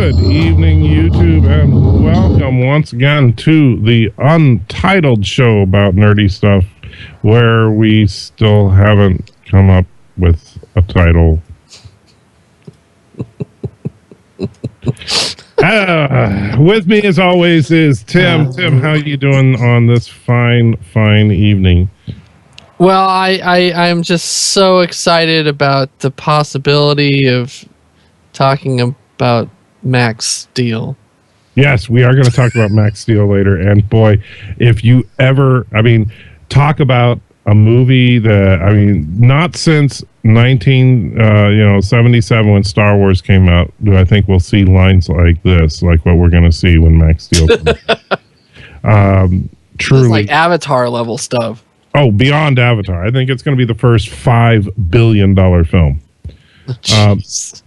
Good evening, YouTube, and welcome once again to the Untitled Show about nerdy stuff, where we still haven't come up with a title. With me, as always, is Tim. Tim, how you doing on this fine evening? Well, I'm just so excited about the possibility of talking about Max Steele. Yes, we are going to talk about Max Steele later. And boy, if you ever, talk about a movie that, not since 1977 when Star Wars came out, do I think we'll see lines like this, like what we're going to see when Max Steele comes. Truly, it's like Avatar level stuff. Oh, beyond Avatar. I think it's going to be the first $5 billion film.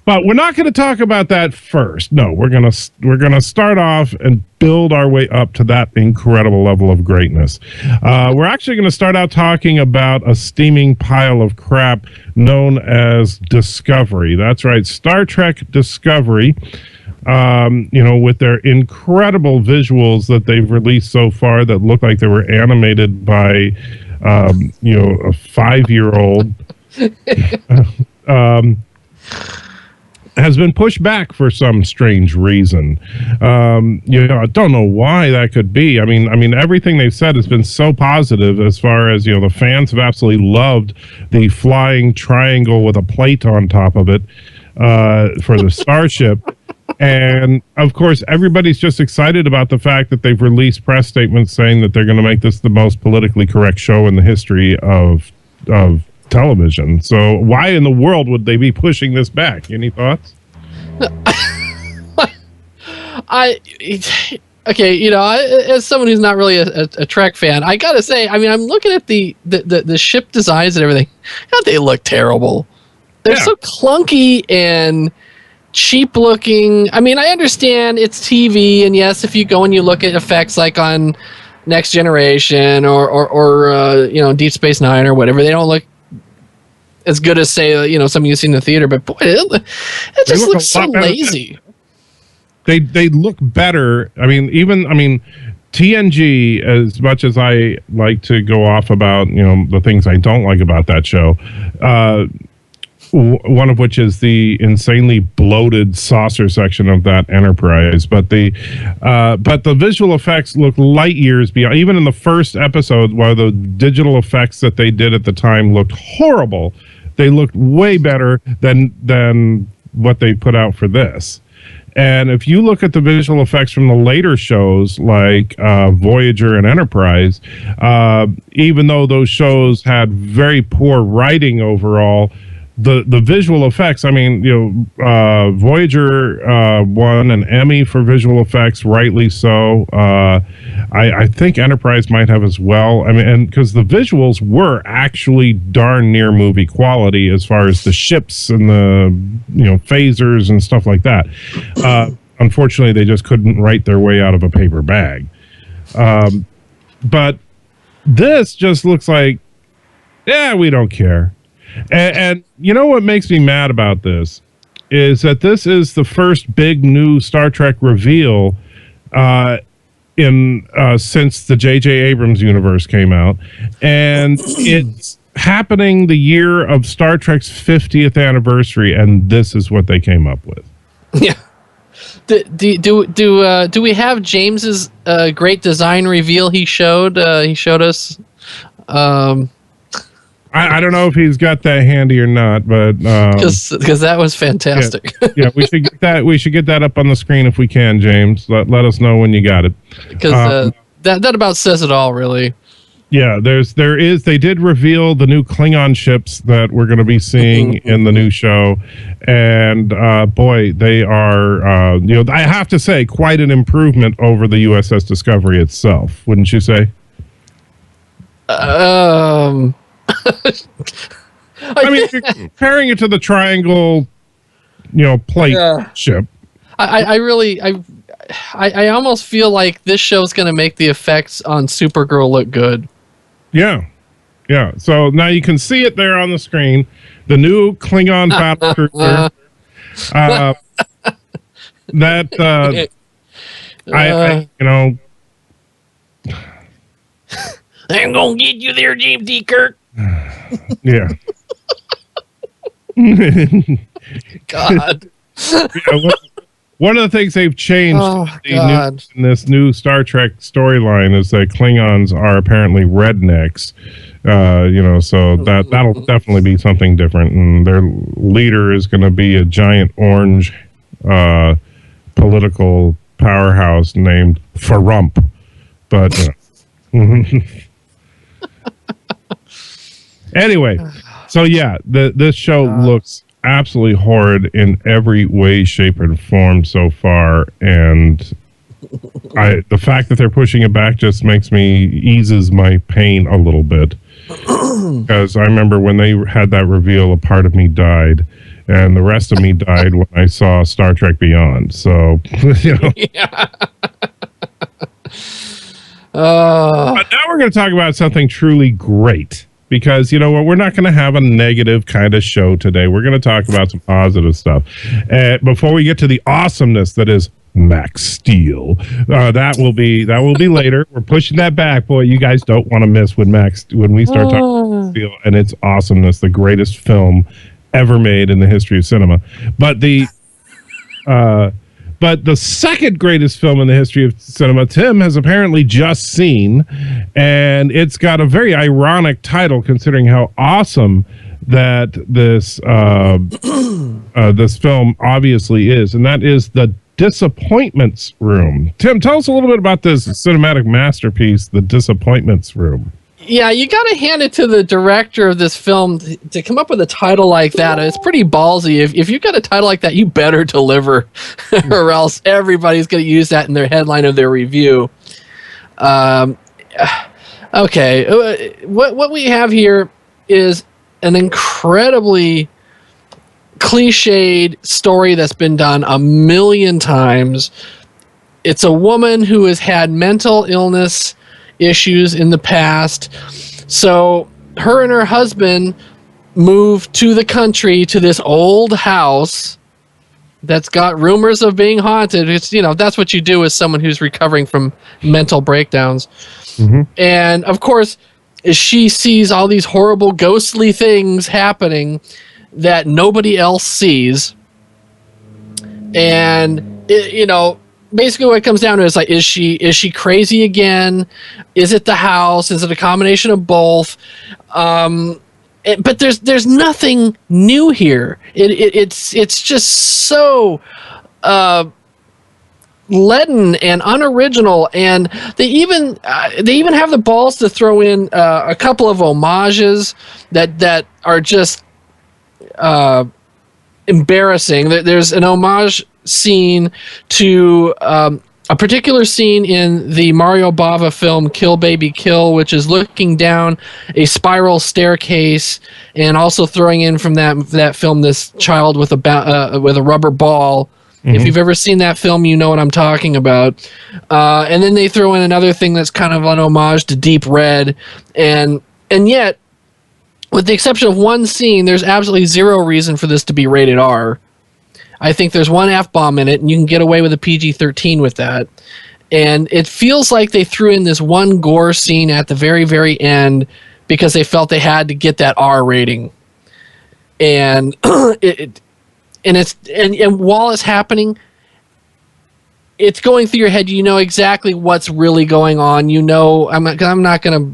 But we're not going to talk about that first. No, we're going to start off and build our way up to that incredible level of greatness. We're actually going to start out talking about a steaming pile of crap known as Discovery. That's right, Star Trek Discovery. With their incredible visuals that they've released so far that look like they were animated by, a 5-year-old. Has been pushed back for some strange reason. I don't know why that could be. I mean, everything they've said has been so positive as far as, the fans have absolutely loved the flying triangle with a plate on top of it for the starship. And of course, everybody's just excited about the fact that they've released press statements saying that they're going to make this the most politically correct show in the history of television. So why in the world would they be pushing this back? Any thoughts? As someone who's not really a Trek fan, I gotta say, I'm looking at the ship designs and everything. God, they look terrible. They're so clunky and cheap looking. I understand it's TV, and yes, if you go and you look at effects like on Next Generation or Deep Space Nine or whatever, they don't look as good as, say, something you've seen in the theater, but boy, it just looks so lazy. They look better. TNG, as much as I like to go off about, the things I don't like about that show, one of which is the insanely bloated saucer section of that Enterprise, but the visual effects look light years beyond. Even in the first episode, while the digital effects that they did at the time looked horrible, they looked way better than what they put out for this. And if you look at the visual effects from the later shows like Voyager and Enterprise, even though those shows had very poor writing overall, the visual effects, Voyager won an Emmy for visual effects, rightly so. I think Enterprise might have as well. And because the visuals were actually darn near movie quality as far as the ships and the phasers and stuff like that. Unfortunately, they just couldn't write their way out of a paper bag. But this just looks like, we don't care. And you know what makes me mad about this is that this is the first big new Star Trek reveal since the J.J. Abrams universe came out, and it's happening the year of Star Trek's 50th anniversary, and this is what they came up with. Yeah. Do we have James's great design reveal he showed us? I don't know if he's got that handy or not, but because that was fantastic. Yeah, we should get that up on the screen if we can, James. Let us know when you got it. Because that about says it all, really. Yeah, they did reveal the new Klingon ships that we're going to be seeing in the new show, and boy, they are I have to say quite an improvement over the USS Discovery itself, wouldn't you say? If you're comparing it to the triangle, plate ship. I almost feel like this show's going to make the effects on Supergirl look good. Yeah. So now you can see it there on the screen. The new Klingon battle cruiser. that I you know, I'm gonna get you there, James D. Kirk. yeah. God. Yeah, one of the things they've changed in this new Star Trek storyline is that Klingons are apparently rednecks. So that'll definitely be something different, and their leader is going to be a giant orange political powerhouse named Farump. But anyway, so yeah, this show looks absolutely horrid in every way, shape, and form so far, and the fact that they're pushing it back just eases my pain a little bit, because I remember when they had that reveal, a part of me died, and the rest of me died when I saw Star Trek Beyond. So, Yeah. But now we're going to talk about something truly great. Because, you know what, we're not going to have a negative kind of show today. We're going to talk about some positive stuff. Before we get to the awesomeness that is Max Steele, that will be later. We're pushing that back. Boy, you guys don't want to miss when we start talking about Steele and its awesomeness, the greatest film ever made in the history of cinema. But the second greatest film in the history of cinema, Tim has apparently just seen, and it's got a very ironic title considering how awesome that this film obviously is, and that is The Disappointments Room. Tim, tell us a little bit about this cinematic masterpiece, The Disappointments Room. Yeah, you got to hand it to the director of this film to come up with a title like that. It's pretty ballsy. If you've got a title like that, you better deliver, or else everybody's going to use that in their headline of their review. Okay, what we have here is an incredibly cliched story that's been done a million times. It's a woman who has had mental illness issues in the past, so her and her husband moved to the country to this old house that's got rumors of being haunted. It's, that's what you do as someone who's recovering from mental breakdowns. And of course, she sees all these horrible ghostly things happening that nobody else sees, and basically what it comes down to is like, is she crazy again? Is it the house? Is it a combination of both? But there's nothing new here. It's just so leaden and unoriginal, and they even have the balls to throw in a couple of homages that are just embarrassing. There's an homage scene to a particular scene in the Mario Bava film Kill Baby Kill, which is looking down a spiral staircase, and also throwing in from that film this child with a rubber ball. If you've ever seen that film, you know what I'm talking about. And then they throw in another thing that's kind of an homage to Deep Red, and yet, with the exception of one scene, there's absolutely zero reason for this to be rated R. I think there's one F-bomb in it, and you can get away with a PG-13 with that. And it feels like they threw in this one gore scene at the very, very end because they felt they had to get that R rating. And while it's happening, it's going through your head. You know exactly what's really going on. I'm not going to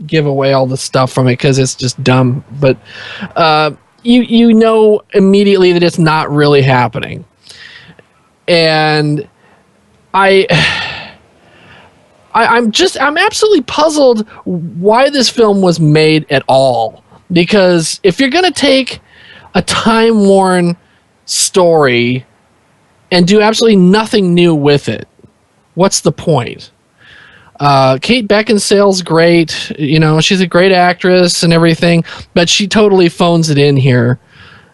give away all the stuff from it because it's just dumb. But you know immediately that it's not really happening. And I'm absolutely puzzled why this film was made at all. Because if you're going to take a time-worn story and do absolutely nothing new with it, what's the point? Kate Beckinsale's great. She's a great actress and everything, but she totally phones it in here.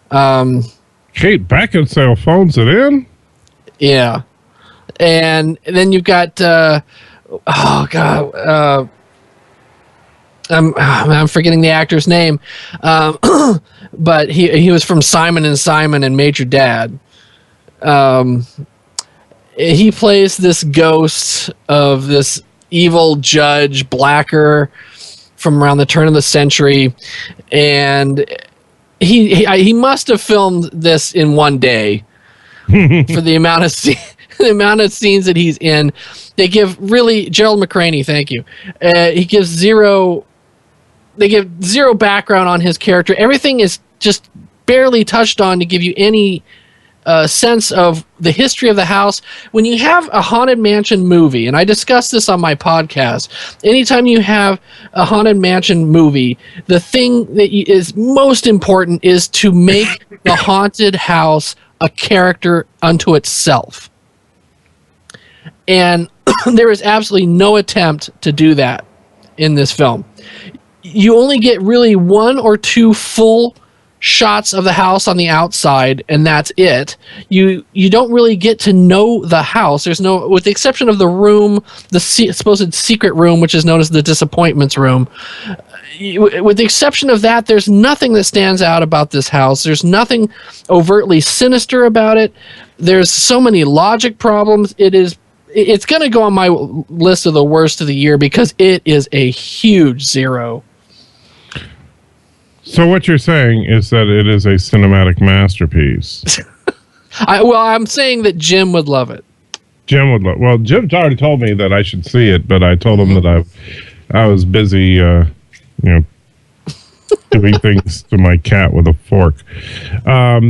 Kate Beckinsale phones it in? Yeah. And then you've got, I'm forgetting the actor's name, but he was from Simon and Simon and Major Dad. he plays this ghost of this evil judge, Blacker, from around the turn of the century, and he must have filmed this in one day for the amount of the amount of scenes that he's in. They give really Gerald McCraney, thank you. He gives zero. They give zero background on his character. Everything is just barely touched on to give you any sense of the history of the house. When you have a Haunted Mansion movie, and I discussed this on my podcast, anytime you have a Haunted Mansion movie, the thing that is most important is to make the haunted house a character unto itself. And there is absolutely no attempt to do that in this film. You only get really one or two full shots of the house on the outside, and that's it. You don't really get to know the house. There's no, with the exception of the room, the supposed secret room, which is known as the disappointments room. With the exception of that, there's nothing that stands out about this house. There's nothing overtly sinister about it. There's so many logic problems. It's going to go on my list of the worst of the year because it is a huge zero. So what you're saying is that it is a cinematic masterpiece. I'm saying that Jim would love it. Jim would love. Well, Jim's already told me that I should see it, but I told him that I was busy, doing things to my cat with a fork. But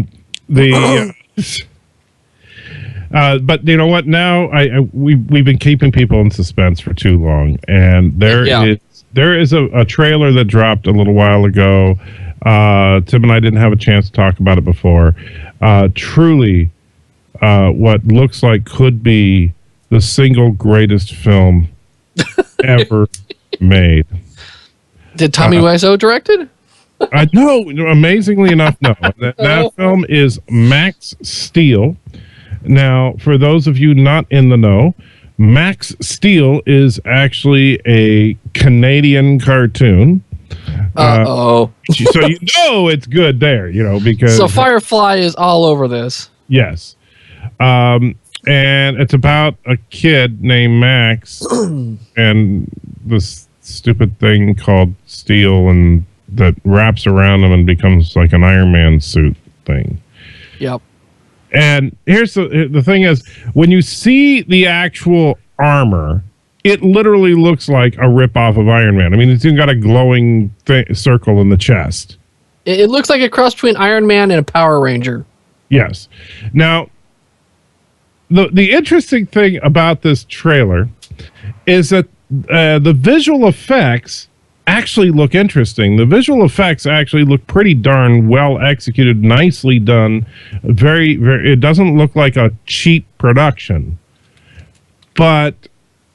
you know what? Now we've been keeping people in suspense for too long, and there is a trailer that dropped a little while ago. Tim and I didn't have a chance to talk about it before. Truly, what looks like could be the single greatest film ever made. Did Tommy Wiseau direct it? No, amazingly enough, no. That film is Max Steele. Now, for those of you not in the know, Max Steele is actually a Canadian cartoon. So you know it's good there, because... So Firefly is all over this. Yes. And it's about a kid named Max and this stupid thing called Steel and that wraps around him and becomes like an Iron Man suit thing. Yep. And here's the thing is, when you see the actual armor, it literally looks like a ripoff of Iron Man. I mean, it's even got a glowing circle in the chest. It looks like a cross between Iron Man and a Power Ranger. Yes. Now, the interesting thing about this trailer is that the visual effects actually look interesting. The visual effects actually look pretty darn well executed, nicely done. Very, very. It doesn't look like a cheap production, but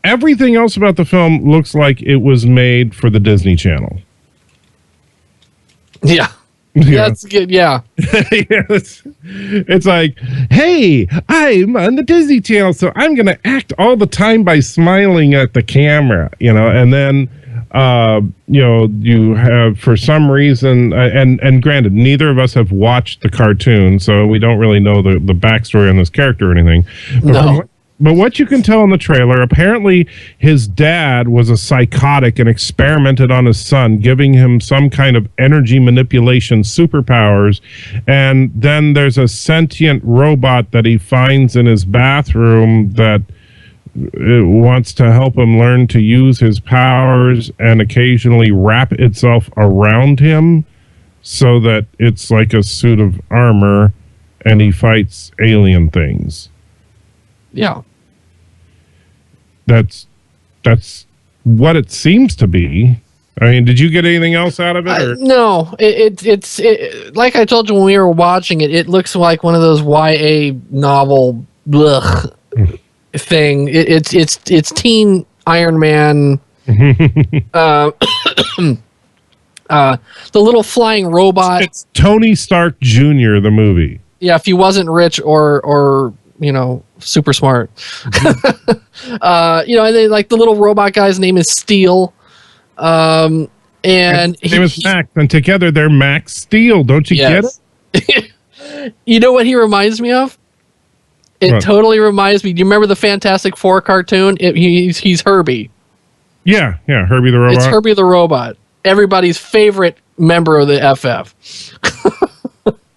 everything else about the film looks like it was made for the Disney Channel. Yeah. That's good. Yeah. It's like, hey, I'm on the Disney Channel, so I'm going to act all the time by smiling at the camera, and then you have, for some reason, and granted, neither of us have watched the cartoon, so we don't really know the backstory on this character or anything. But what you can tell in the trailer, apparently his dad was a psychotic and experimented on his son, giving him some kind of energy manipulation superpowers. And then there's a sentient robot that he finds in his bathroom that it wants to help him learn to use his powers and occasionally wrap itself around him so that it's like a suit of armor and he fights alien things. Yeah. That's what it seems to be. I mean, did you get anything else out of it? No, it's like I told you when we were watching it. It looks like one of those YA novel thing. It's teen Iron Man. The little flying robot. It's Tony Stark Jr. the movie. Yeah, if he wasn't rich or super smart. And then, like, the little robot guy's name is Steele. And his name is Max, and together they're Max Steele. Don't you get it? You know what he reminds me of? It totally reminds me. Do you remember the Fantastic Four cartoon? He's Herbie. Yeah, Herbie the Robot. It's Herbie the Robot. Everybody's favorite member of the FF.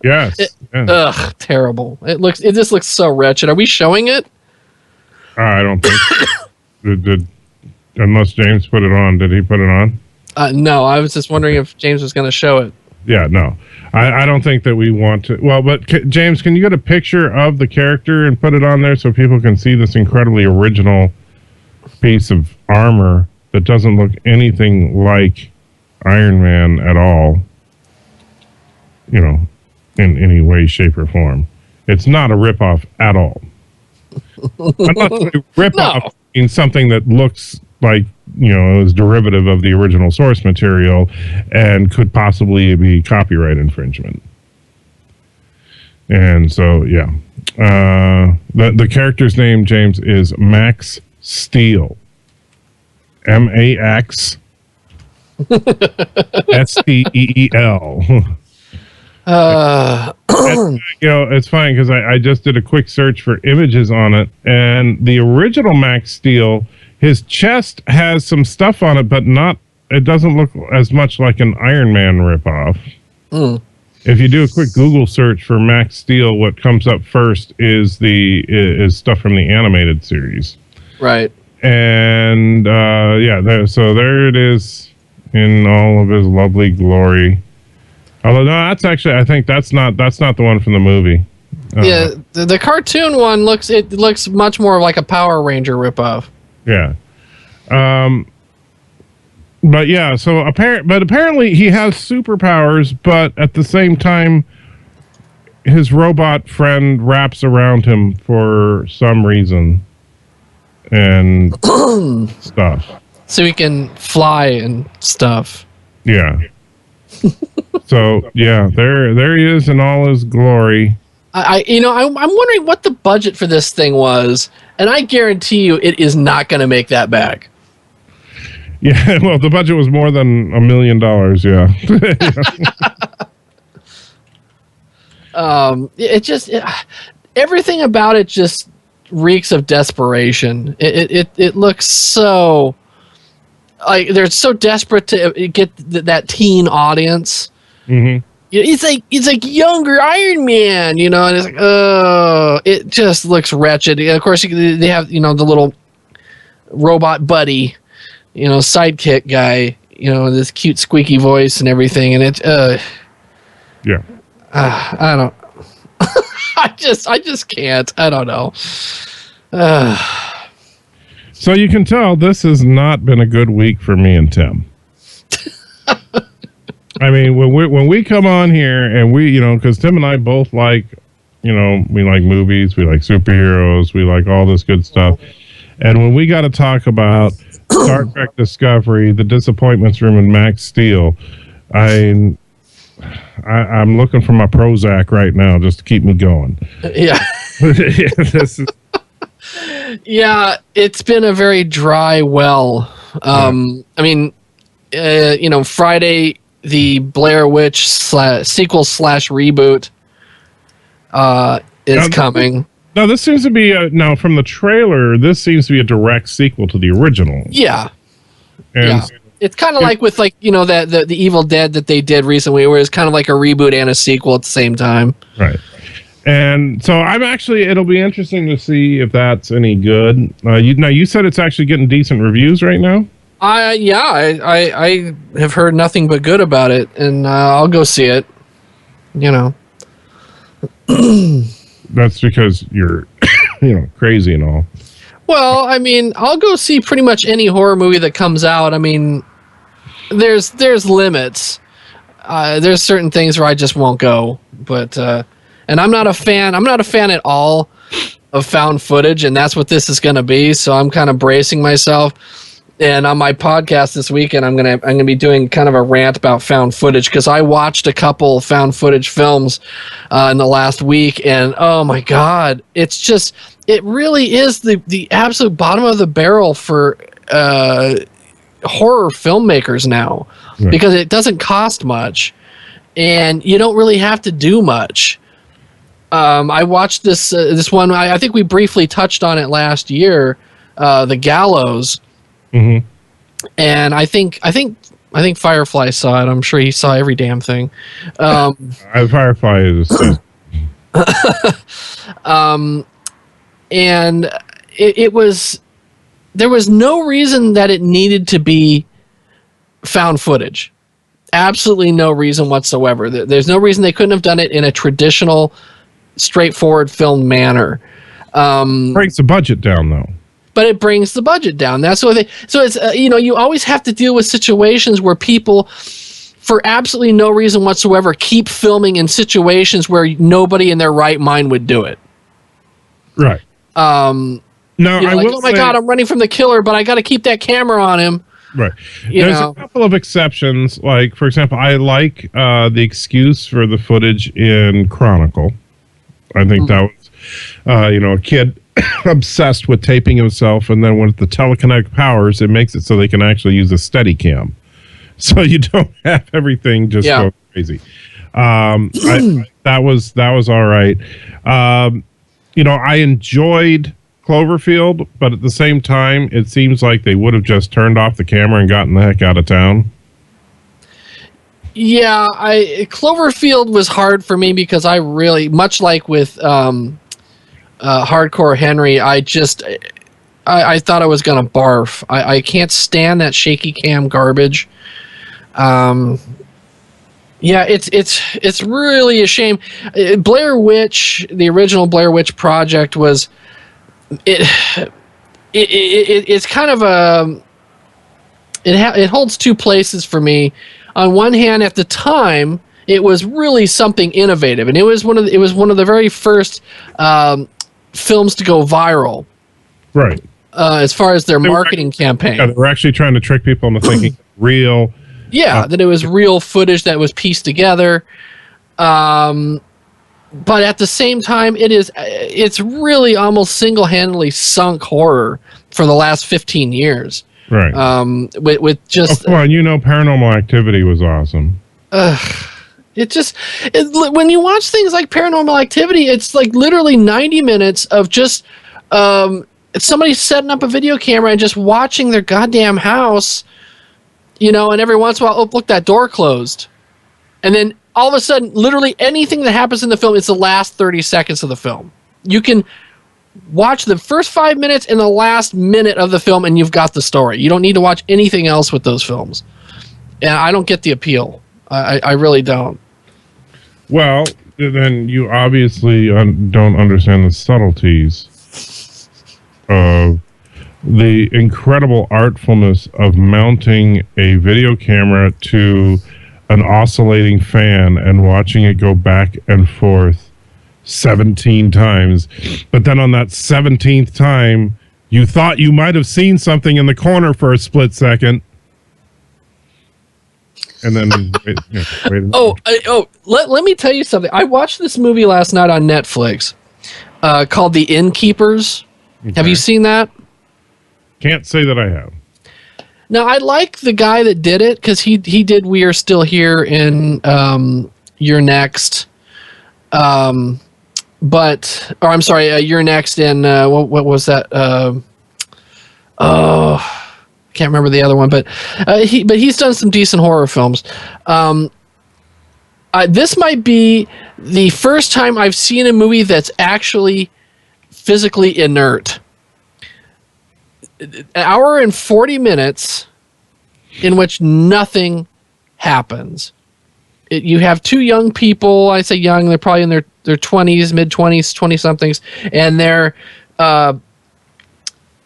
Yes. Ugh, terrible. It just looks so wretched. Are we showing it? I don't think did unless James put it on. Did he put it on? No, I was just wondering if James was going to show it. Yeah, no. I don't think that we want to. Well, but James, can you get a picture of the character and put it on there so people can see this incredibly original piece of armor that doesn't look anything like Iron Man at all, in any way, shape, or form. It's not a ripoff at all. I'm not saying ripoff in something that looks like, is derivative of the original source material and could possibly be copyright infringement. And so, yeah. The character's name, James, is Max Steele. Max Steel. It's funny because I just did a quick search for images on it, and the original Max Steel, his chest has some stuff on it, but it doesn't look as much like an Iron Man ripoff. If you do a quick Google search for Max Steel, what comes up first is stuff from the animated series. Right. And there it is in all of his lovely glory. Although I think that's not the one from the movie. The cartoon one looks much more like a Power Ranger ripoff. Yeah. But yeah, so apparently he has superpowers, but at the same time his robot friend wraps around him for some reason and stuff. So he can fly and stuff. Yeah. So yeah, there he is in all his glory. I'm wondering what the budget for this thing was, and I guarantee you it is not going to make that back. Yeah, well, the budget was more than $1 million. Yeah. Everything about it just reeks of desperation. It looks so like they're so desperate to get that teen audience. Mm-hmm. It's like younger Iron Man, and it's like, oh, it just looks wretched. And of course, they have the little robot buddy, sidekick guy, this cute squeaky voice and everything, and it, yeah, I don't, I just can't. I don't know. So you can tell this has not been a good week for me and Tim. I mean, when we come on here and we, because Tim and I both like, we like movies, we like superheroes, we like all this good stuff. And when we got to talk about Star Trek Discovery, The Disappointments Room, and Max Steel, I'm looking for my Prozac right now just to keep me going. Yeah. Yeah, it's been a very dry well. Friday, the Blair Witch sequel / reboot is coming. No, this seems to be now from the trailer. This seems to be a direct sequel to the original. Yeah, and it's kind of like with the Evil Dead that they did recently, where it's kind of like a reboot and a sequel at the same time. Right. And so it'll be interesting to see if that's any good. You said it's actually getting decent reviews right now. I have heard nothing but good about it, and I'll go see it. That's because you're, crazy and all. Well, I mean, I'll go see pretty much any horror movie that comes out. I mean, there's limits. There's certain things where I just won't go, but and I'm not a fan. I'm not a fan at all of found footage, and that's what this is going to be. So I'm kind of bracing myself. And on my podcast this weekend, I'm gonna be doing kind of a rant about found footage, because I watched a couple found footage films in the last week, and oh my god, it really is the absolute bottom of the barrel for horror filmmakers now, right? Because it doesn't cost much, and you don't really have to do much. I watched this one. I think we briefly touched on it last year, The Gallows. Mm-hmm. And I think Firefly saw it. I'm sure he saw every damn thing. Firefly is. And it was, there was no reason that it needed to be found footage. Absolutely no reason whatsoever. There's no reason they couldn't have done it in a traditional, straightforward film manner. Breaks the budget down, though. But it brings the budget down. That's what they. So it's you always have to deal with situations where people, for absolutely no reason whatsoever, keep filming in situations where nobody in their right mind would do it. Right. No, I will. Oh my God, I'm running from the killer, but I got to keep that camera on him. Right. There's a couple of exceptions. Like, for example, I like the excuse for the footage in Chronicle. I think that was, a kid obsessed with taping himself, and then with the telekinetic powers, it makes it so they can actually use a Steadicam, so you don't have everything just go crazy. That was all right. I enjoyed Cloverfield, but at the same time, it seems like they would have just turned off the camera and gotten the heck out of town. Yeah, Cloverfield was hard for me because I really, much like with Hardcore Henry, I thought I was gonna barf. I can't stand that shaky cam garbage. Yeah, it's really a shame. Blair Witch, the original Blair Witch Project, was it's kind of a it holds two places for me. On one hand, at the time, it was really something innovative, and it was one of the very first films to go viral. Right. As far as their marketing campaign. Yeah, they were actually trying to trick people into thinking real. Yeah, that it was real footage that was pieced together. But at the same time, it's really almost single-handedly sunk horror for the last 15 years. Right. With just... come on, Paranormal Activity was awesome. When you watch things like Paranormal Activity, it's like literally 90 minutes of just somebody setting up a video camera and just watching their goddamn house, and every once in a while, oh, look, that door closed. And then all of a sudden, literally anything that happens in the film is the last 30 seconds of the film. You can watch the first 5 minutes and the last minute of the film, and you've got the story. You don't need to watch anything else with those films. And I don't get the appeal. I really don't. Well, then you obviously don't understand the subtleties of the incredible artfulness of mounting a video camera to an oscillating fan and watching it go back and forth 17 times. But then on that 17th time, you thought you might have seen something in the corner for a split second. And then let me tell you something. I watched this movie last night on Netflix called The Innkeepers. Okay. Have you seen that? Can't say that I have. Now, I like the guy that did it because he did We Are Still Here in You're Next. You're Next in what was that? Can't remember the other one, but he's done some decent horror films. This might be the first time I've seen a movie that's actually physically inert. An hour and 40 minutes in which nothing happens. You have two young people. I say young; they're probably in their 20s, mid-20s, 20-somethings, and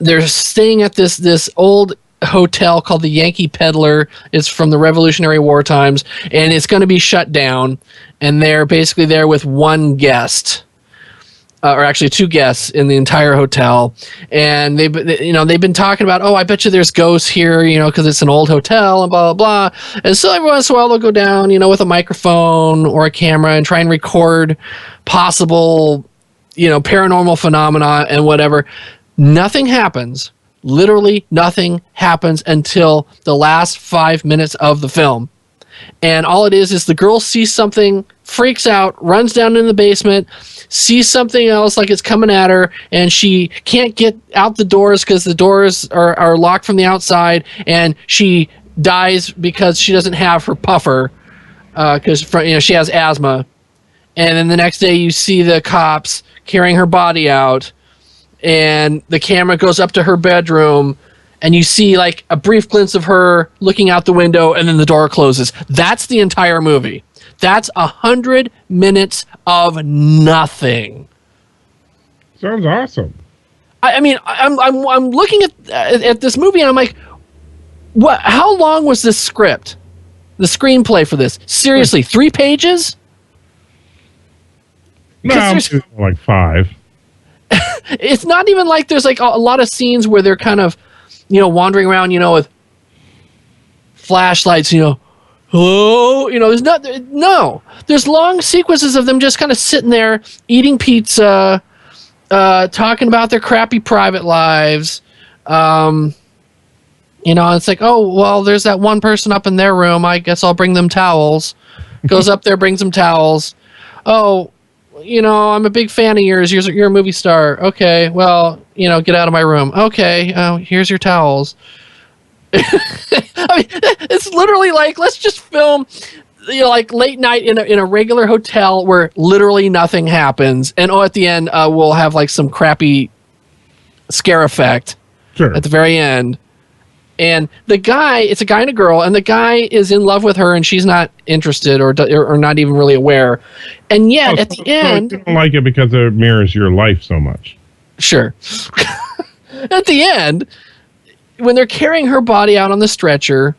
they're staying at this old hotel called the Yankee Peddler. It's from the Revolutionary War times, and it's going to be shut down. And they're basically there with one guest, or actually two guests in the entire hotel. And they've been talking about, I bet you there's ghosts here, because it's an old hotel and blah blah blah. And so every once in a while they'll go down, with a microphone or a camera and try and record possible, paranormal phenomena and whatever. Nothing happens. Literally nothing happens until the last 5 minutes of the film. And all it is the girl sees something freaks out, runs down in the basement, sees something else like it's coming at her, and she can't get out the doors because the doors are locked from the outside, and she dies because she doesn't have her puffer because she has asthma. And then the next day you see the cops carrying her body out, and the camera goes up to her bedroom, and you see like a brief glimpse of her looking out the window, and then the door closes. That's the entire movie. That's 100 minutes of nothing. Sounds awesome. I mean, I'm looking at this movie, and I'm like, what? How long was this script? The screenplay for this? Seriously, 3 pages? No, like 5. It's not even like there's like a lot of scenes where they're kind of, wandering around, with flashlights, hello, there's long sequences of them just kind of sitting there eating pizza, talking about their crappy private lives. It's like, oh, well, there's that one person up in their room. I guess I'll bring them towels. Goes up there, brings them towels. Oh, I'm a big fan of yours. You're a movie star. Okay, well, get out of my room. Okay, here's your towels. I mean, it's literally like, let's just film, like late night in a regular hotel where literally nothing happens, and at the end we'll have like some crappy scare effect at the very end. And it's a guy and a girl, and the guy is in love with her, and she's not interested or not even really aware. And yet, at the end... You don't like it because it mirrors your life so much. Sure. At the end, when they're carrying her body out on the stretcher,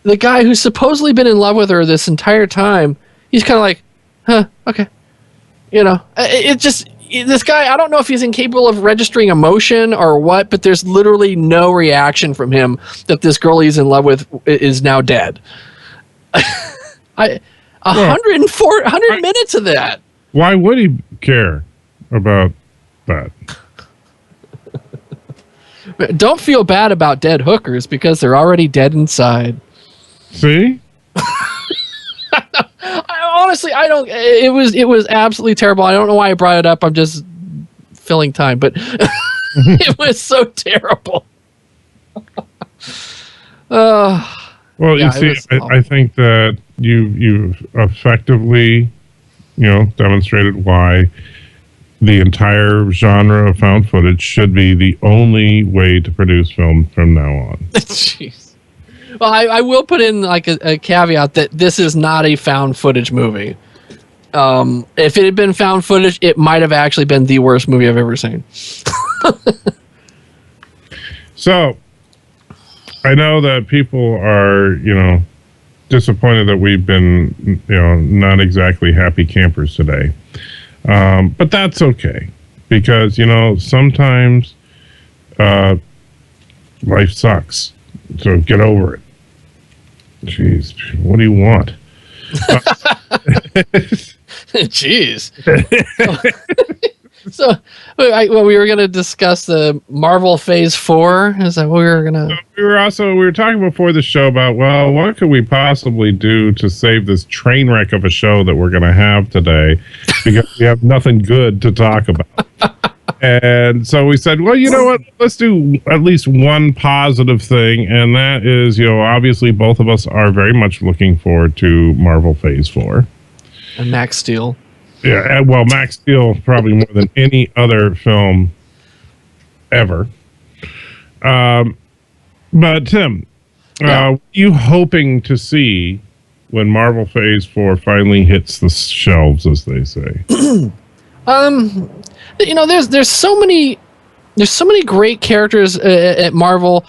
the guy who's supposedly been in love with her this entire time, he's kind of like, huh, okay. It just... This guy, I don't know if he's incapable of registering emotion or what, but there's literally no reaction from him that this girl he's in love with is now dead. 100 minutes of that. Why would he care about that? Don't feel bad about dead hookers because they're already dead inside. See? Honestly, I don't. It was absolutely terrible. I don't know why I brought it up. I'm just filling time, but it was so terrible. Well, you see, I think that you've effectively, demonstrated why the entire genre of found footage should be the only way to produce film from now on. Jeez. Well, I will put in like a caveat that this is not a found footage movie. If it had been found footage, it might have actually been the worst movie I've ever seen. So, I know that people are, disappointed that we've been, not exactly happy campers today. But that's okay. Because, sometimes life sucks. So get over it. Jeez, what do you want? Jeez. So, we were going to discuss the Marvel Phase 4. Is that what we were going to? We were talking before the show about, well, what could we possibly do to save this train wreck of a show that we're going to have today? Because we have nothing good to talk about. And so we said, well, you know what? Let's do at least one positive thing. And that is, obviously both of us are very much looking forward to Marvel Phase 4. And Max Steele. Yeah, well, Max Steele probably more than any other film ever. But Tim, what are you hoping to see when Marvel Phase 4 finally hits the shelves, as they say? There's so many great characters at Marvel.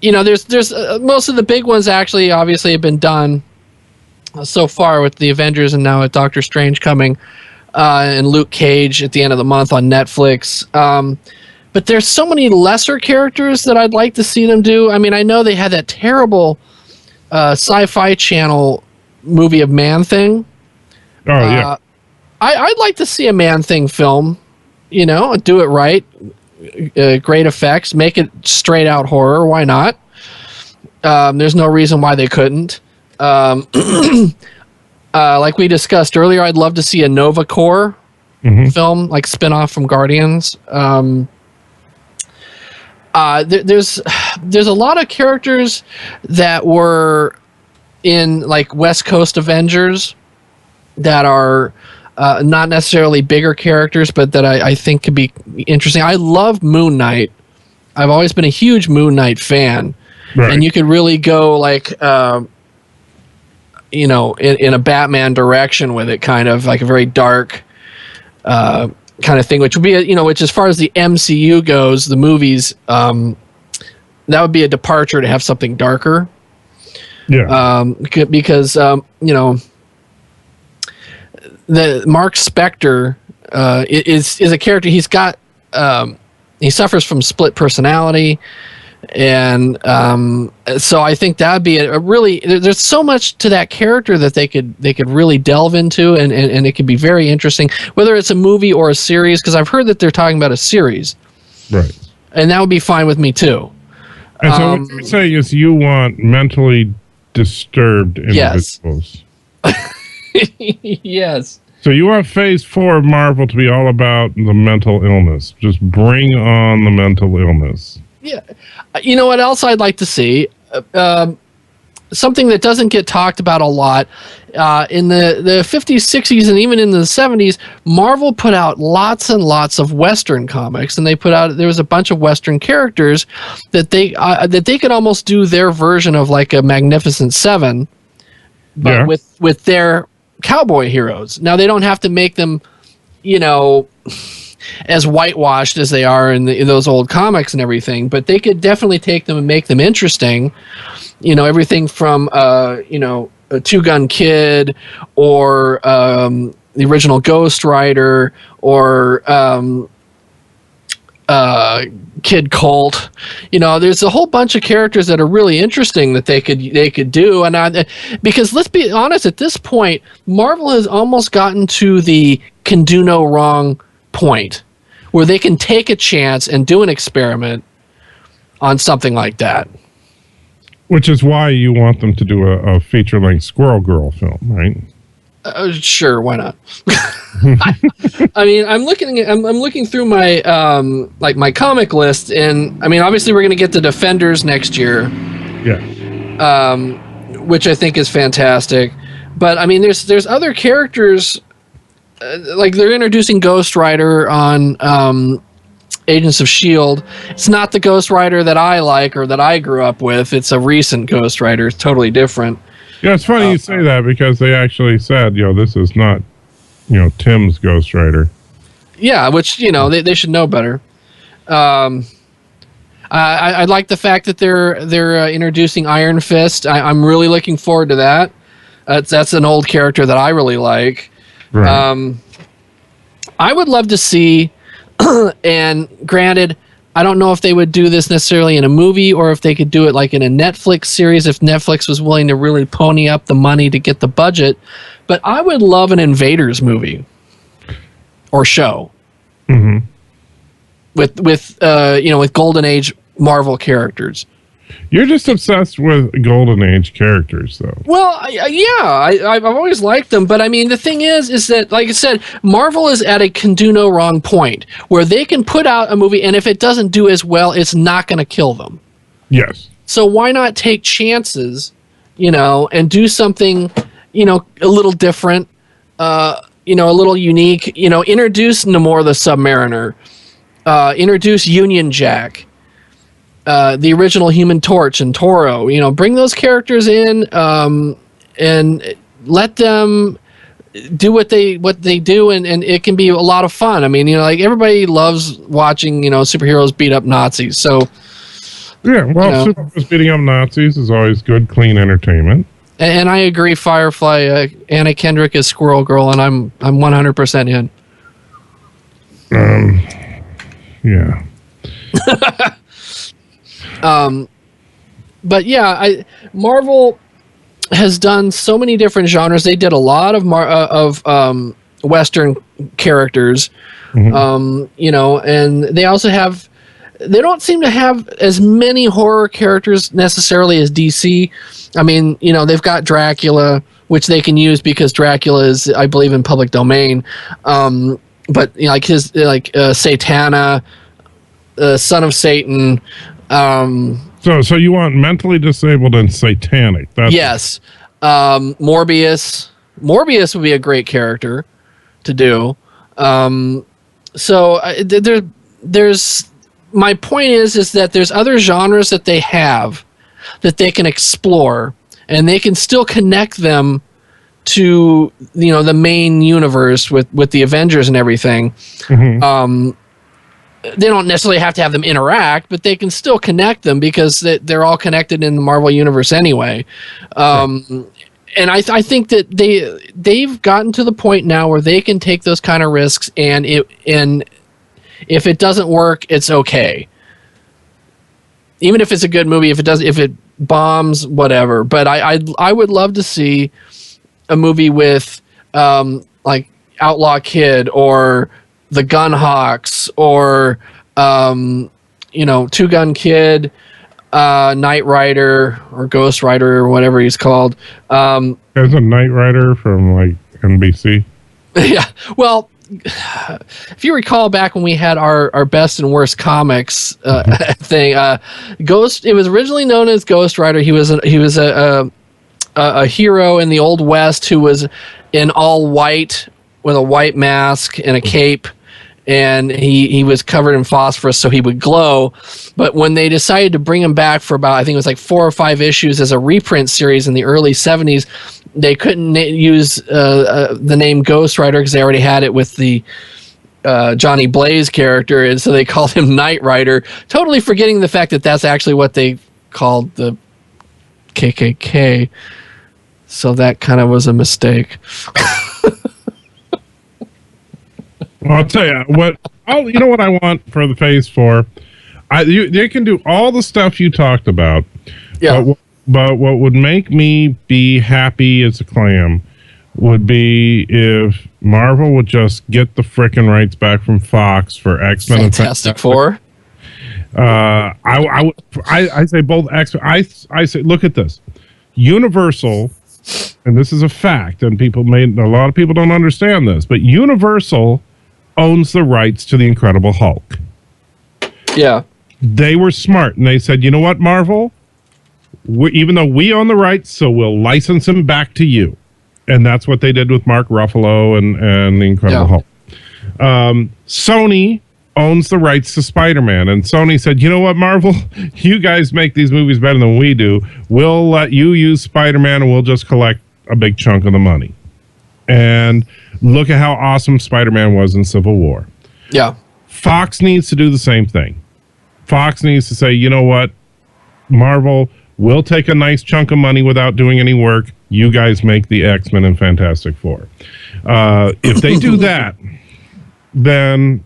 There's most of the big ones actually obviously have been done so far with the Avengers, and now with Doctor Strange coming, and Luke Cage at the end of the month on Netflix. But there's so many lesser characters that I'd like to see them do. I mean, I know they had that terrible Sci-Fi Channel movie of Man-Thing. Oh yeah. I'd like to see a Man-Thing film. Do it right. Great effects. Make it straight out horror. Why not? There's no reason why they couldn't. like we discussed earlier, I'd love to see a Nova Corps film, like spin-off from Guardians. There's a lot of characters that were in like West Coast Avengers that are not necessarily bigger characters, but that I think could be interesting. I love Moon Knight. I've always been a huge Moon Knight fan, and you could really go like, in a Batman direction with it, kind of like a very dark kind of thing, which would be, which as far as the MCU goes, the movies, that would be a departure to have something darker. Yeah. Because the Mark Spector is a character. He's got he suffers from split personality, and so I think that'd be a really. There's so much to that character that they could really delve into, and it could be very interesting, whether it's a movie or a series. Because I've heard that they're talking about a series, right? And that would be fine with me too. And so what you're saying is you want mentally disturbed individuals. Yes. Yes. So you want Phase 4 of Marvel to be all about the mental illness. Just bring on the mental illness. Yeah. You know what else I'd like to see? Something that doesn't get talked about a lot. In the 50s, 60s, and even in the 70s, Marvel put out lots and lots of Western comics, and there was a bunch of Western characters that they could almost do their version of like a Magnificent Seven, but with their cowboy heroes. Now they don't have to make them, as whitewashed as they are in those old comics and everything, but they could definitely take them and make them interesting. Everything from a Two Gun Kid, or the original Ghost Rider, or Kid Colt. There's a whole bunch of characters that are really interesting that they could do. And because let's be honest, at this point, Marvel has almost gotten to the can do no wrong point where they can take a chance and do an experiment on something like that. Which is why you want them to do a feature-length Squirrel Girl film, right? Sure, why not? I mean, I'm looking through my my comic list, and I mean, obviously we're going to get the Defenders next year. Yeah. Which I think is fantastic, but I mean, there's other characters. Like they're introducing Ghost Rider on Agents of S.H.I.E.L.D. It's not the Ghost Rider that I like or that I grew up with. It's a recent Ghost Rider. It's totally different. Yeah, it's funny you say that because they actually said, this is not, Tim's Ghost Rider. Yeah, which, they should know better. I like the fact that they're introducing Iron Fist. I'm really looking forward to that. That's an old character that I really like. Right. I would love to see, and granted, I don't know if they would do this necessarily in a movie or if they could do it like in a Netflix series if Netflix was willing to really pony up the money to get the budget. But I would love an Invaders movie or show with Golden Age Marvel characters. You're just obsessed with Golden Age characters, though. Well, I've always liked them, but I mean, the thing is that, like I said, Marvel is at a can do no wrong point where they can put out a movie, and if it doesn't do as well, it's not going to kill them. Yes. So why not take chances, and do something, a little different, a little unique, introduce Namor the Submariner, introduce Union Jack. The original Human Torch and Toro, bring those characters in and let them do what they do, and it can be a lot of fun. I mean, like everybody loves watching, superheroes beat up Nazis. So yeah, well, superheroes beating up Nazis is always good, clean entertainment. And I agree, Firefly, Anna Kendrick is Squirrel Girl, and I'm 100% in. Yeah. But yeah, Marvel has done so many different genres. They did a lot of Western characters, and they also have. They don't seem to have as many horror characters necessarily as DC. I mean, they've got Dracula, which they can use because Dracula is, I believe, in public domain. But like his Satana, son of Satan. So you want mentally disabled and satanic? Yes. Morbius. Morbius would be a great character to do. There's my point is that there's other genres that they have that they can explore, and they can still connect them to the main universe with the Avengers and everything. Mm-hmm. They don't necessarily have to have them interact, but they can still connect them because they're all connected in the Marvel universe anyway. And I think that they've gotten to the point now where they can take those kind of risks, and if it doesn't work, it's okay. Even if it's a good movie, if it bombs, whatever. But I would love to see a movie with like Outlaw Kid or the Gunhawks or Two Gun Kid, Knight Rider or Ghost Rider or whatever he's called. There's a Knight Rider from like NBC. Yeah, well, if you recall back when we had our best and worst comics thing, Ghost. It was originally known as Ghost Rider. He was a hero in the Old West who was in all white with a white mask and a cape. And he was covered in phosphorus so he would glow. But when they decided to bring him back for about, I think it was like 4 or 5 issues as a reprint series in the early 70s, they couldn't use the name Ghost Rider because they already had it with the Johnny Blaze character. And so they called him Knight Rider, totally forgetting the fact that that's actually what they called the KKK. So that kind of was a mistake. Well, I'll tell you what. You know what I want for the Phase 4? They can do all the stuff you talked about. Yeah. But what would make me be happy as a clam would be if Marvel would just get the frickin' rights back from Fox for X-Men and Fantastic Four. I say both X. I say, look at this. Universal, and this is a fact, and a lot of people don't understand this, but Universal owns the rights to the Incredible Hulk. Yeah. They were smart, and they said, you know what, Marvel? Even though we own the rights, so we'll license him back to you. And that's what they did with Mark Ruffalo and the Incredible Hulk. Sony owns the rights to Spider-Man, and Sony said, you know what, Marvel? You guys make these movies better than we do. We'll let you use Spider-Man, and we'll just collect a big chunk of the money. And look at how awesome Spider-Man was in Civil War. Yeah. Fox needs to do the same thing. Fox needs to say, you know what, Marvel, we'll take a nice chunk of money without doing any work. You guys make the X-Men and Fantastic Four. If they do that, then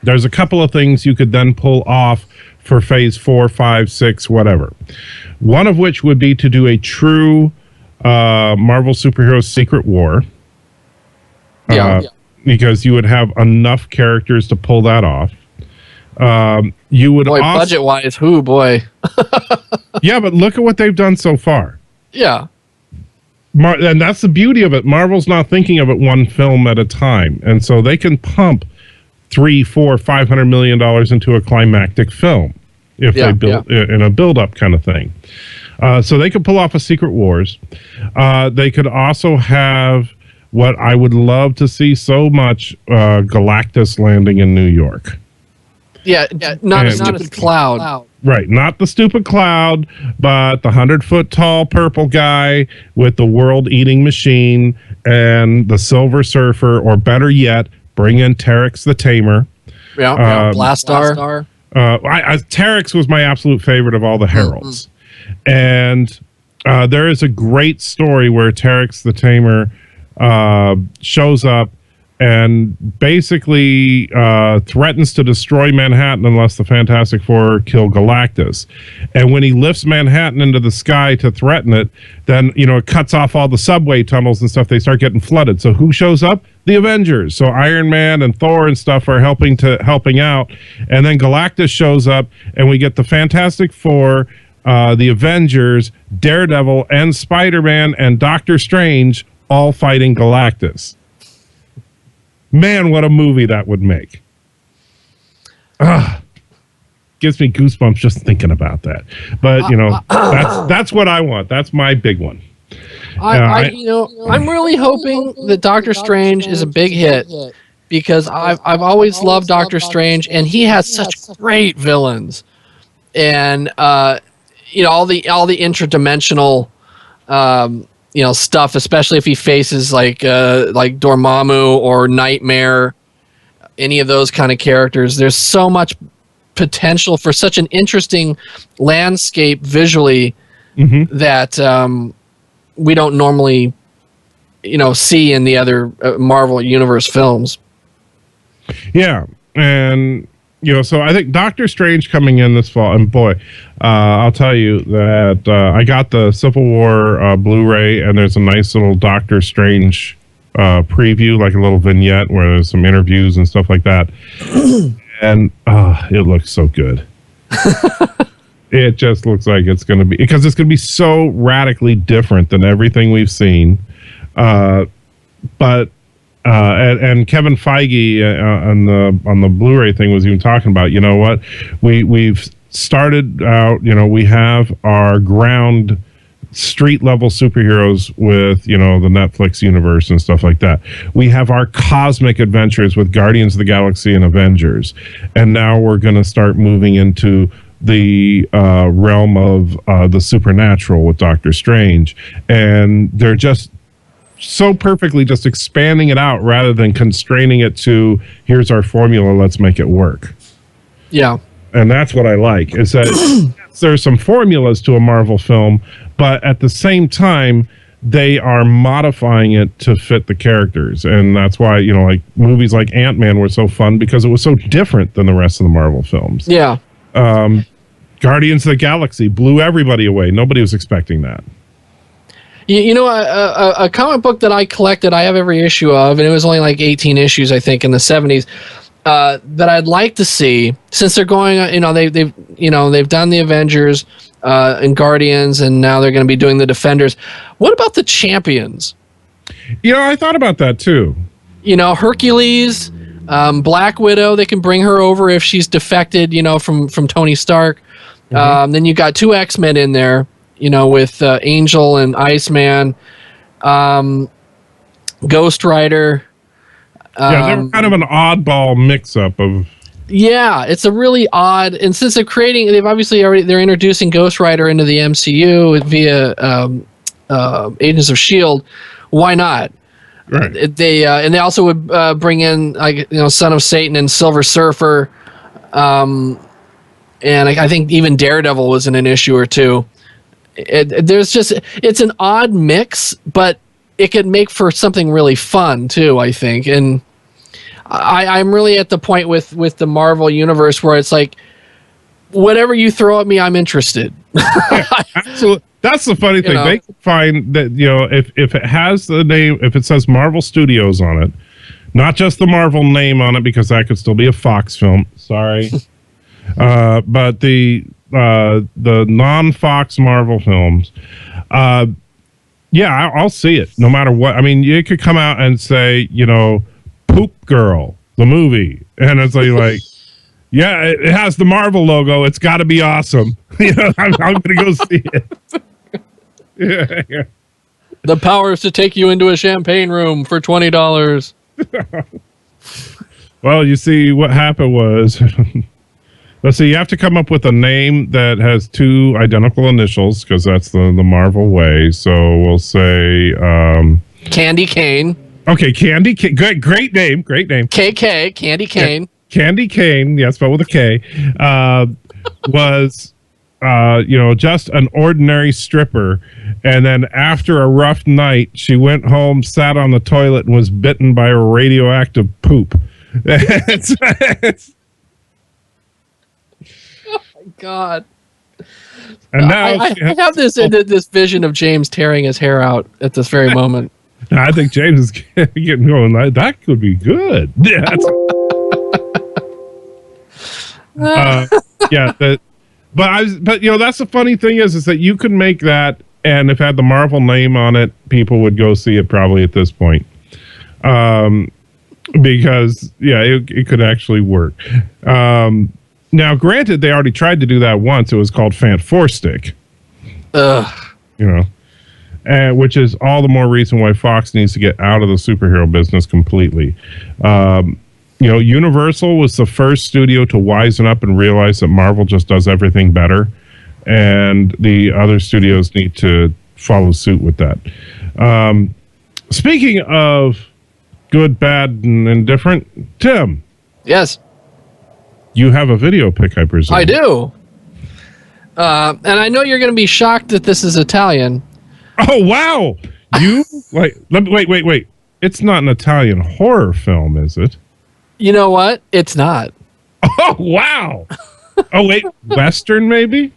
there's a couple of things you could then pull off for Phase 4, 5, 6, whatever. One of which would be to do a true Marvel Superheroes Secret War. Because you would have enough characters to pull that off. You would budget-wise, boy. Yeah, but look at what they've done so far. Yeah. And that's the beauty of it. Marvel's not thinking of it one film at a time. And so they can pump $300, $400, $500 million into a climactic film if they build in a build-up kind of thing. So they could pull off a Secret Wars. They could also have what I would love to see so much, Galactus landing in New York. Yeah, not a cloud. Right, not the stupid cloud, but the 100-foot tall purple guy with the world-eating machine and the Silver Surfer, or better yet, bring in Terex the Tamer. Blastar. Terex was my absolute favorite of all the heralds. And there is a great story where Terex the Tamer shows up and basically threatens to destroy Manhattan unless the Fantastic Four kill Galactus. And when he lifts Manhattan into the sky to threaten it, then, it cuts off all the subway tunnels and stuff. They start getting flooded. So who shows up? The Avengers. So Iron Man and Thor and stuff are helping out. And then Galactus shows up, and we get the Fantastic Four, the Avengers, Daredevil, and Spider-Man and Doctor Strange all fighting Galactus. Man, what a movie that would make. Gives me goosebumps just thinking about that. But, that's what I want. That's my big one. I'm really hoping that Doctor Strange is a big hit because I've always loved Doctor Strange, and he has such great villains, and all the interdimensional stuff, especially if he faces like Dormammu or Nightmare, any of those kind of characters. There's so much potential for such an interesting landscape visually that we don't normally see in the other Marvel Universe films. Yeah, and so I think Doctor Strange coming in this fall, and boy, I'll tell you that I got the Civil War Blu-ray, and there's a nice little Doctor Strange preview, like a little vignette where there's some interviews and stuff like that. And it looks so good. It just looks like it's going to be, because it's going to be so radically different than everything we've seen. But Kevin Feige on the Blu-ray thing was even talking about, what we've started out. We have our ground street level superheroes with the Netflix universe and stuff like that. We have our cosmic adventures with Guardians of the Galaxy and Avengers, and now we're going to start moving into the realm of the supernatural with Doctor Strange, and they're just so perfectly just expanding it out rather than constraining it to here's our formula, let's make it work. Yeah. And that's what I like, is that there's some formulas to a Marvel film, but at the same time, they are modifying it to fit the characters. And that's why, like movies like Ant-Man were so fun, because it was so different than the rest of the Marvel films. Yeah. Guardians of the Galaxy blew everybody away. Nobody was expecting that. A comic book that I collected, I have every issue of, and it was only like 18 issues, I think, in the 70s. That I'd like to see, since they're going, they've done the Avengers and Guardians, and now they're going to be doing the Defenders. What about the Champions? I thought about that too. Hercules, Black Widow. They can bring her over if she's defected, from Tony Stark. Then you got 2 X-Men in there, with Angel and Iceman, Ghost Rider. They're kind of an oddball mix-up of. Yeah, it's a really odd, and since they're introducing Ghost Rider into the MCU via Agents of S.H.I.E.L.D., why not? Right. They also would bring in Son of Satan and Silver Surfer, and I think even Daredevil was in an issue or two. It's an odd mix, but it could make for something really fun too, I think. And I'm really at the point with the Marvel universe where it's like, whatever you throw at me, I'm interested. Yeah, absolutely. That's the funny thing. They can find that, if it has the name, if it says Marvel Studios on it, not just the Marvel name on it, because that could still be a Fox film. Sorry. But the non-Fox Marvel films, yeah, I'll see it no matter what. I mean, you could come out and say, Poop Girl, the movie, and it's like, yeah, it has the Marvel logo. It's got to be awesome. I'm going to go see it. Yeah. The power is to take you into a champagne room for $20. Well, you see, what happened was, let's see, you have to come up with a name that has 2 identical initials, because that's the Marvel way. So we'll say Candy Cane. Okay, Candy Cane. Great name. KK, Candy Cane. Candy Cane, yeah, spelled with a K, was just an ordinary stripper. And then after a rough night, she went home, sat on the toilet, and was bitten by a radioactive poop. Oh my God. And now I have this vision of James tearing his hair out at this very moment. I think James is getting going. That could be good. Yeah. But that's the funny thing is that you could make that, and if it had the Marvel name on it, people would go see it probably at this point. Because it could actually work. Now, granted, they already tried to do that once. It was called Fant Four Stick. Which is all the more reason why Fox needs to get out of the superhero business completely. Universal was the first studio to wisen up and realize that Marvel just does everything better, and the other studios need to follow suit with that. Speaking of good, bad, and indifferent, Tim. Yes. You have a video pick, I presume. I do. And I know you're going to be shocked that this is Italian. Oh, wow. You wait. It's not an Italian horror film, is it? You know what? It's not. Oh, wow. Oh, wait. Western, maybe?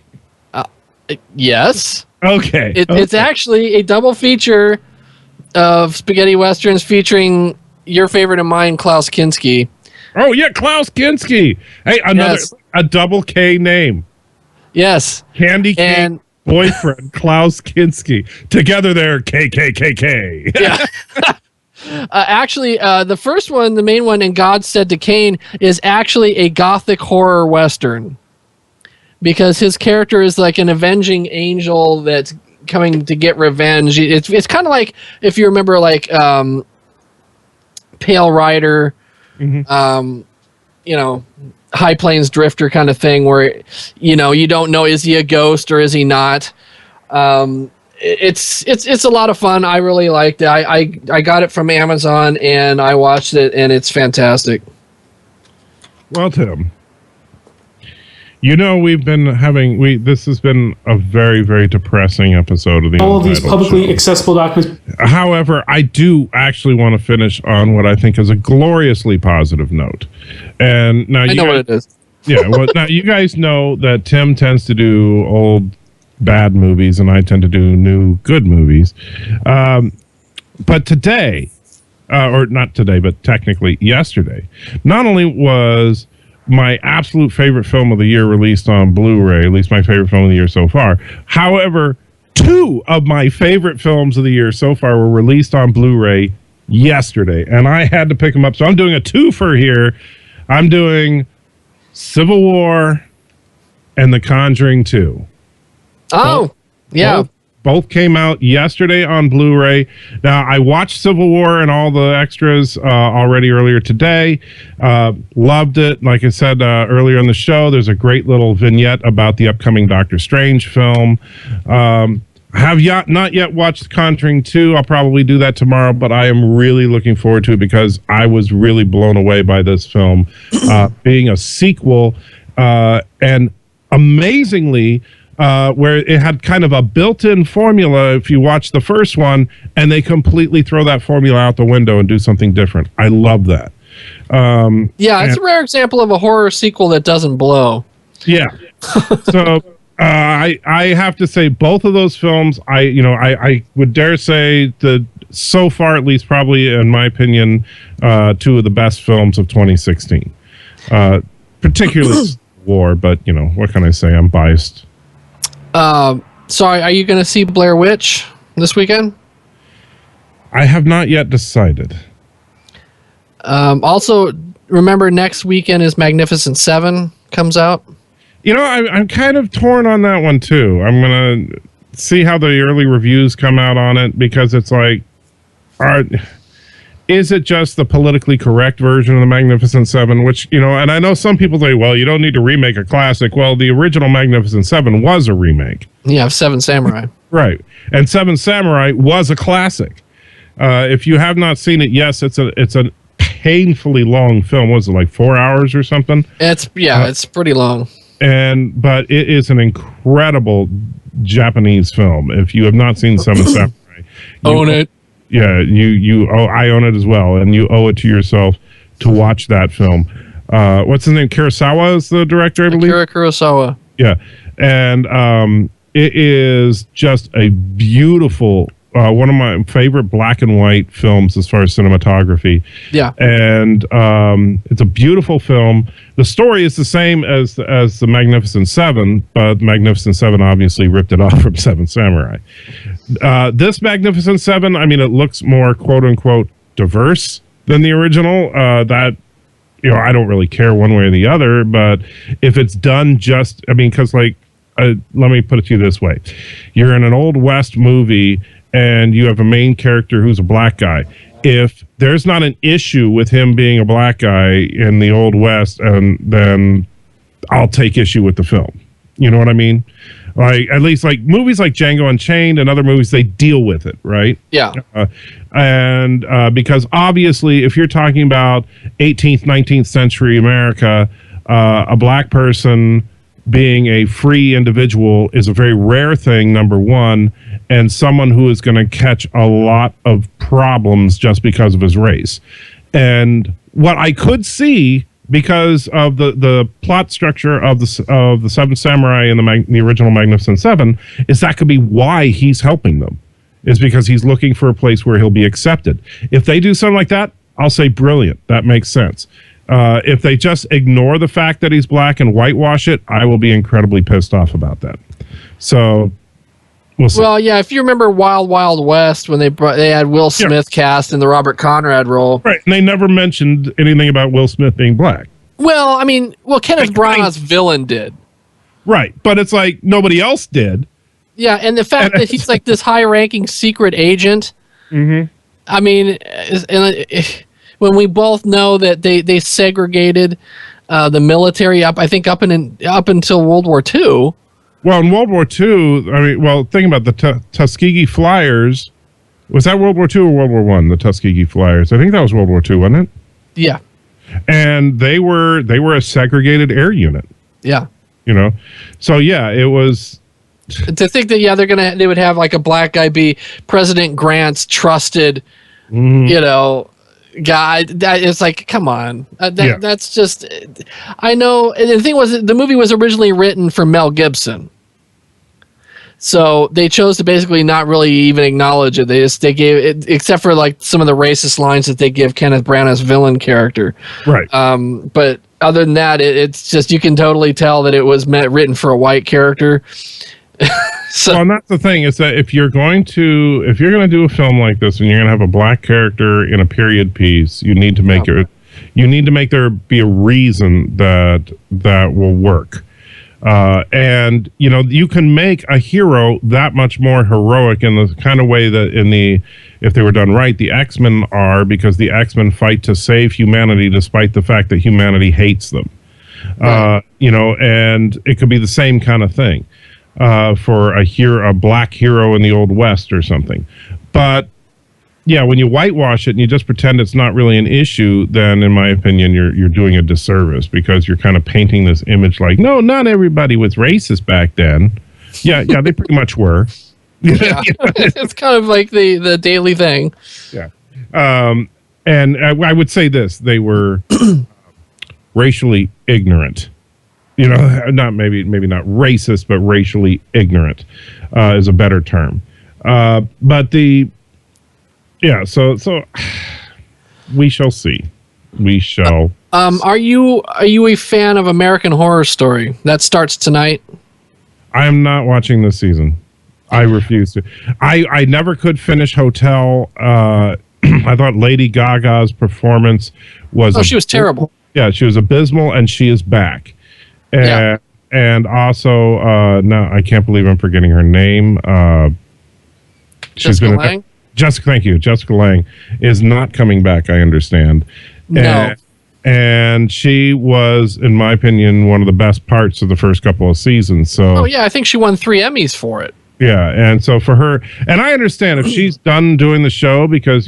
Yes. Okay. It's actually a double feature of spaghetti westerns featuring your favorite and mine, Klaus Kinski. Oh, yeah, Klaus Kinski. Hey, a double K name. Yes. Candy cane boyfriend, Klaus Kinski. Together they're KKKK. Yeah. Actually, the first one, the main one, And God Said to Cain, is actually a gothic horror western. Because his character is like an avenging angel that's coming to get revenge. It's kind of like, if you remember, like Pale Rider, High Plains Drifter kind of thing, where you don't know, is he a ghost or is he not? It's a lot of fun. I really liked it. I got it from Amazon and I watched it, and it's fantastic. Well, Tim, we've been this has been a very, very depressing episode of the all of these publicly accessible documents. However, I do actually want to finish on what I think is a gloriously positive note. And now I know what it is. Yeah, well, now you guys know that Tim tends to do old bad movies and I tend to do new good movies. But today, or not today, but technically yesterday, not only was my absolute favorite film of the year released on Blu-ray, at least my favorite film of the year so far. However, 2 of my favorite films of the year so far were released on Blu-ray yesterday, and I had to pick them up. So I'm doing a twofer here. I'm doing Civil War and The Conjuring 2. Oh, yeah. Both came out yesterday on Blu-ray. Now, I watched Civil War and all the extras already earlier today. Loved it. Like I said earlier in the show, there's a great little vignette about the upcoming Doctor Strange film. I have not yet watched Conjuring 2. I'll probably do that tomorrow, but I am really looking forward to it because I was really blown away by this film being a sequel. And amazingly, where it had kind of a built-in formula if you watch the first one, and they completely throw that formula out the window and do something different. I love that. It's a rare example of a horror sequel that doesn't blow. Yeah. So I have to say both of those films, I would dare say that so far, at least probably in my opinion, 2 of the best films of 2016. Particularly War, but what can I say? I'm biased. Sorry, are you going to see Blair Witch this weekend? I have not yet decided. Also, remember next weekend is Magnificent 7 comes out. I'm kind of torn on that one too. I'm going to see how the early reviews come out on it, because it's like, is it just the politically correct version of the Magnificent Seven? Which, and I know some people say, well, you don't need to remake a classic. Well, the original Magnificent Seven was a remake. Yeah, Seven Samurai. Right. And Seven Samurai was a classic. If you have not seen it, yes, it's a painfully long film. Was it like 4 hours or something? It's pretty long. But it is an incredible Japanese film. If you have not seen Seven Samurai, own it. Yeah, I own it as well, and you owe it to yourself to watch that film. What's his name? Kurosawa is the director, I believe. Akira Kurosawa. Yeah, and it is just a beautiful one of my favorite black and white films as far as cinematography. Yeah. And it's a beautiful film. The story is the same as the Magnificent Seven, but Magnificent Seven obviously ripped it off from Seven Samurai. This Magnificent Seven, I mean, it looks more quote unquote diverse than the original. That, you know, I don't really care one way or the other, but if it's done just, I mean, because like, let me put it to you this way. You're in an Old West movie and you have a main character who's a black guy. If there's not an issue with him being a black guy in the Old West, and then I'll take issue with the film. You know what I mean? Like, at least like movies like Django Unchained and other movies, they deal with it, right? Yeah. And because obviously if you're talking about 18th, 19th century America, a black person being a free individual is a very rare thing, number one, and someone who is going to catch a lot of problems just because of his race. And what I could see, because of the plot structure of the Seven Samurai and the original Magnificent Seven, is that could be why he's helping them, is because he's looking for a place where he'll be accepted. If they do something like that, I'll say brilliant. That makes sense. If they just ignore the fact that he's black and whitewash it, I will be incredibly pissed off about that. So, we'll see. Well, yeah, if you remember Wild Wild West, when they had Will Smith cast in the Robert Conrad role. Right, and they never mentioned anything about Will Smith being black. Well, I mean, Kenneth Branagh's villain did. Right, but it's like nobody else did. Yeah, and the fact that he's like this high-ranking secret agent. Mm-hmm. I mean, when we both know that they segregated the military up until World War II. Well, in World War II, I mean, well, think about the Tuskegee Flyers. Was that World War II or World War I? The Tuskegee Flyers. I think that was World War II, wasn't it? Yeah. And they were a segregated air unit. Yeah. You know, so yeah, it was. To think that they would have like a black guy be President Grant's trusted, guy. That is like, come on, that's just. I know. And the thing was, the movie was originally written for Mel Gibson, so they chose to basically not really even acknowledge it. They gave it, except for like some of the racist lines that they give Kenneth Branagh's villain character. Right. But other than that, it's just, you can totally tell that it was written for a white character. So, well, and that's the thing, is that if you're going to do a film like this and you're going to have a black character in a period piece, you need to make there be a reason that will work. And you can make a hero that much more heroic in the kind of way that if they were done right, the X-Men are, because the X-Men fight to save humanity despite the fact that humanity hates them. Right. And it could be the same kind of thing. For a black hero in the Old West or something. But yeah, when you whitewash it and you just pretend it's not really an issue, then in my opinion, you're doing a disservice, because you're kind of painting this image like, no, not everybody was racist back then. Yeah, they pretty much were. Yeah. It's kind of like the daily thing. Yeah. And I would say this, they were racially ignorant. Not maybe not racist, but racially ignorant is a better term. So we shall see. We shall. Are you a fan of American Horror Story? That starts tonight. I am not watching this season. I refuse to. I never could finish Hotel. I thought Lady Gaga's performance was. She was terrible. Yeah, she was abysmal, and she is back. And also, no, I can't believe I'm forgetting her name. Jessica Lange? Thank you. Jessica Lange is not coming back, I understand. No. And she was, in my opinion, one of the best parts of the first couple of seasons. So. Oh, yeah, I think she won 3 Emmys for it. Yeah, and so for her, and I understand if she's done doing the show because,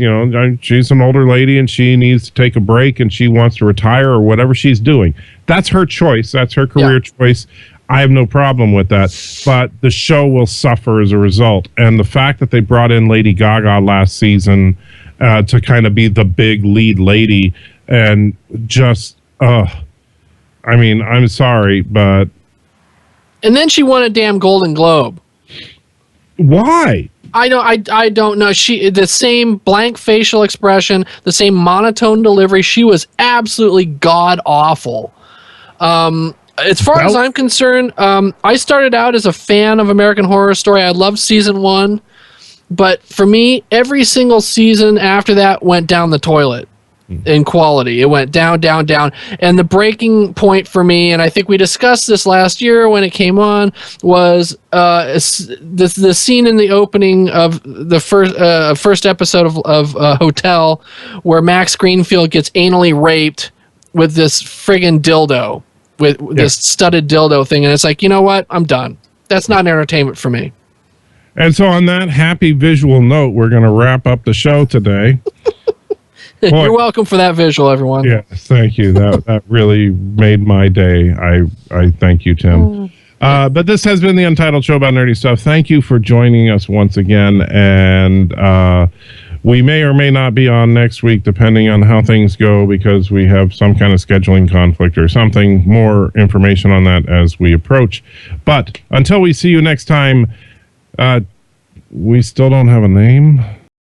she's an older lady and she needs to take a break and she wants to retire or whatever she's doing. That's her choice. That's her career choice. I have no problem with that. But the show will suffer as a result. And the fact that they brought in Lady Gaga last season to kind of be the big lead lady and just, I'm sorry, but. And then she won a damn Golden Globe. Why? I know. I don't know. The same blank facial expression, the same monotone delivery. She was absolutely god awful. As far as I'm concerned, I started out as a fan of American Horror Story. I loved season 1, but for me, every single season after that went down the toilet in quality. It went down, down, down. And the breaking point for me, and I think we discussed this last year when it came on, was the scene in the opening of the first episode of Hotel, where Max Greenfield gets anally raped with this friggin' dildo, with this studded dildo thing. And it's like, you know what? I'm done. That's not entertainment for me. And so on that happy visual note, we're going to wrap up the show today. You're welcome for that visual, everyone. Yeah, thank you. That really made my day. I thank you, Tim. But this has been the Untitled Show about nerdy stuff. Thank you for joining us once again. And we may or may not be on next week, depending on how things go, because we have some kind of scheduling conflict or something. More information on that as we approach. But until we see you next time, we still don't have a name.